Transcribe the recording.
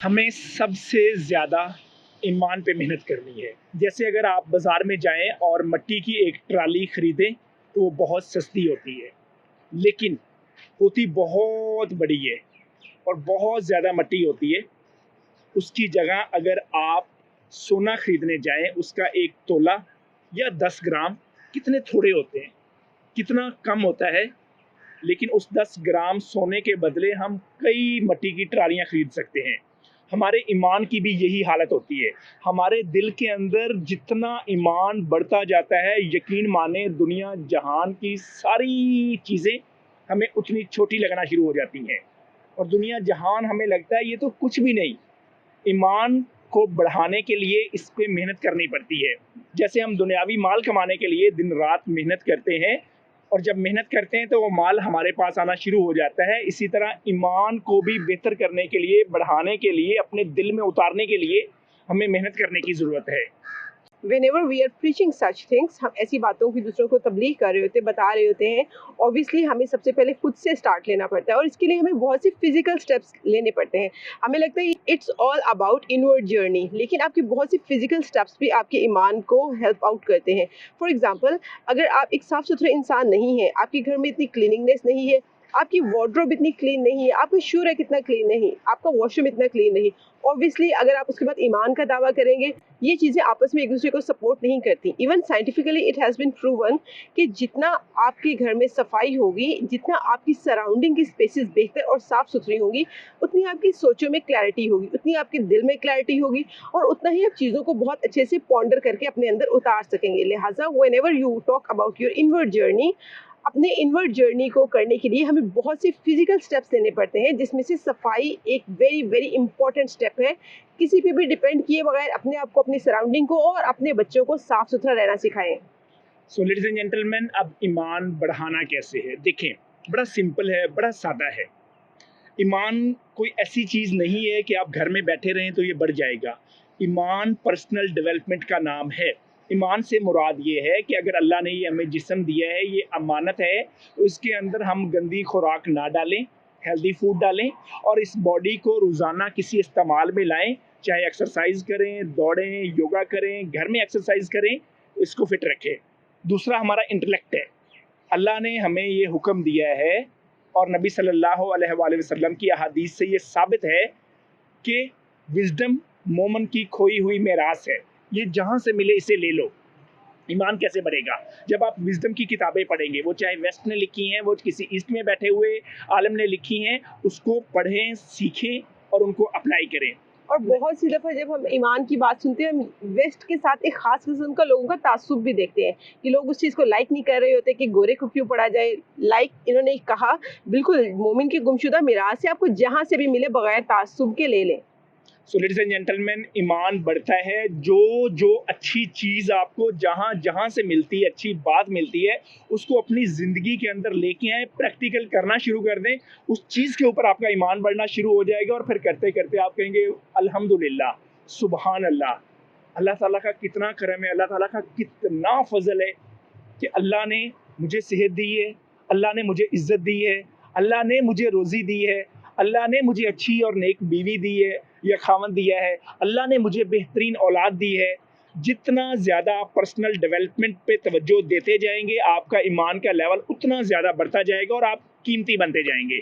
हमें सबसे ज़्यादा ईमान पे मेहनत करनी है। जैसे अगर आप बाज़ार में जाएँ और मिट्टी की एक ट्राली खरीदें, तो वो बहुत सस्ती होती है, लेकिन होती बहुत बड़ी है और बहुत ज़्यादा मिट्टी होती है। उसकी जगह अगर आप सोना खरीदने जाएँ, उसका 1 तोला या 10 ग्राम कितने थोड़े होते हैं, कितना कम होता है, लेकिन उस 10 ग्राम सोने के बदले हम कई मिट्टी की ट्रालियाँ खरीद सकते हैं। हमारे ईमान की भी यही हालत होती है। हमारे दिल के अंदर जितना ईमान बढ़ता जाता है, यकीन माने दुनिया जहान की सारी चीज़ें हमें उतनी छोटी लगना शुरू हो जाती हैं और दुनिया जहान हमें लगता है ये तो कुछ भी नहीं। ईमान को बढ़ाने के लिए इस पे मेहनत करनी पड़ती है। जैसे हम दुनियावी माल कमाने के लिए दिन-रात मेहनत करते हैं और जब मेहनत करते हैं तो वो माल हमारे पास आना शुरू हो जाता है। इसी तरह ईमान को भी बेहतर करने के लिए, बढ़ाने के लिए, अपने दिल में उतारने के लिए हमें मेहनत करने की ज़रूरत है। Whenever we are preaching such things, हम ऐसी बातों की दूसरों को तबलीग कर रहे होते हैं, बता रहे होते हैं। ऑब्वियसली हमें सबसे पहले खुद से स्टार्ट लेना पड़ता है और इसके लिए हमें बहुत से फिजिकल स्टेप्स लेने पड़ते हैं। हमें लगता है it's all about inward journey, लेकिन आपके बहुत से फिजिकल स्टेप्स भी आपके ईमान को हेल्प आउट करते हैं। फॉर एग्जाम्पल, अगर आप एक साफ सुथरे इंसान नहीं है, आपके घर में इतनी क्लीनिंगनेस नहीं है, आपकी वार्डरोब इतनी क्लीन नहीं है, आपका शू रैक इतना क्लीन नहीं, आपका वॉशरूम इतना क्लीन नहीं, ऑब्वियसली अगर आप उसके बाद ईमान का दावा करेंगे, ये चीज़ें आपस में एक दूसरे को सपोर्ट नहीं करती। Even scientifically it has been proven कि जितना आपके घर में सफाई होगी, जितना आपकी सराउंडिंग की स्पेसेस बेहतर और साफ सुथरी होंगी, उतनी आपकी सोचों में क्लैरिटी होगी, उतनी आपके दिल में क्लैरिटी होगी और उतना ही आप चीज़ों को बहुत अच्छे से पॉन्डर करके अपने अंदर उतार सकेंगे। लिहाजा whenever you talk about your inward journey, अपने इनवर्ड जर्नी को करने के लिए हमें बहुत से फिजिकल स्टेप्स लेने पड़ते हैं, जिसमें से सफाई एक वेरी वेरी इंपॉर्टेंट स्टेप है। किसी पे भी डिपेंड किए बगैर अपने आप को, अपनी सराउंडिंग को और अपने बच्चों को साफ सुथरा रहना सिखाएं। सो लेडीज़ एंड जेंटलमैन, अब ईमान बढ़ाना कैसे है? देखें, बड़ा सिंपल है, बड़ा सादा है। ईमान कोई ऐसी चीज़ नहीं है कि आप घर में बैठे रहें तो ये बढ़ जाएगा। ईमान पर्सनल डेवलपमेंट का नाम है। ईमान से मुराद ये है कि अगर अल्लाह ने ये हमें जिस्म दिया है, ये अमानत है, तो इसके अंदर हम गंदी खुराक ना डालें, हेल्दी फूड डालें और इस बॉडी को रोज़ाना किसी इस्तेमाल में लाएँ, चाहे एक्सरसाइज़ करें, दौड़ें, योगा करें, घर में एक्सरसाइज़ करें, तो इसको फिट रखें। दूसरा हमारा इंटेलेक्ट है। अल्लाह ने हमें ये हुक्म दिया है और नबी सल्लल्लाहु अलैहि वसल्लम की अहादीस से ये साबित है कि विज़डम मोमन की खोई हुई मेरास है। ये जहाँ से मिले इसे ले लो। ईमान कैसे बढ़ेगा? जब आप विज़डम की किताबें पढ़ेंगे, वो चाहे वेस्ट ने लिखी हैं, वो किसी ईस्ट में बैठे हुए आलिम ने लिखी हैं, उसको पढ़ें, सीखें और उनको अप्लाई करें। और बहुत सी दफ़ा जब हम ईमान की बात सुनते हैं, हम वेस्ट के साथ एक ख़ास किस्म का लोगों का तासुब भी देखते हैं कि लोग उस चीज़ को लाइक नहीं कर रहे होते कि गोरे को क्यों पढ़ा जाए। लाइक इन्होंने कहा, बिल्कुल मोमिन की गुमशुदा मिरास है, आपको जहाँ से भी मिले बगैर तासुब के ले लें। सो लेडीज़ एंड जेंटलमैन, ईमान बढ़ता है जो अच्छी चीज़ आपको जहाँ जहाँ से मिलती है, अच्छी बात मिलती है, उसको अपनी ज़िंदगी के अंदर लेके आएँ, प्रैक्टिकल करना शुरू कर दें। उस चीज़ के ऊपर आपका ईमान बढ़ना शुरू हो जाएगा और फिर करते करते आप कहेंगे अल्हम्दुलिल्लाह, सुबहान अल्लाह। अल्लाह ताला का कितना करम है, अल्लाह ताला का कितना फ़ज़ल है कि अल्लाह ने मुझे सेहत दी है, अल्लाह ने मुझे इज़्ज़त दी है, अल्लाह ने मुझे रोज़ी दी है, अल्लाह ने मुझे अच्छी और नेक बीवी दी है या खावंद दिया है, अल्लाह ने मुझे बेहतरीन औलाद दी है। जितना ज़्यादा आप पर्सनल डेवलपमेंट पे तवज्जो देते जाएँगे, आपका ईमान का लेवल उतना ज़्यादा बढ़ता जाएगा और आप कीमती बनते जाएँगे।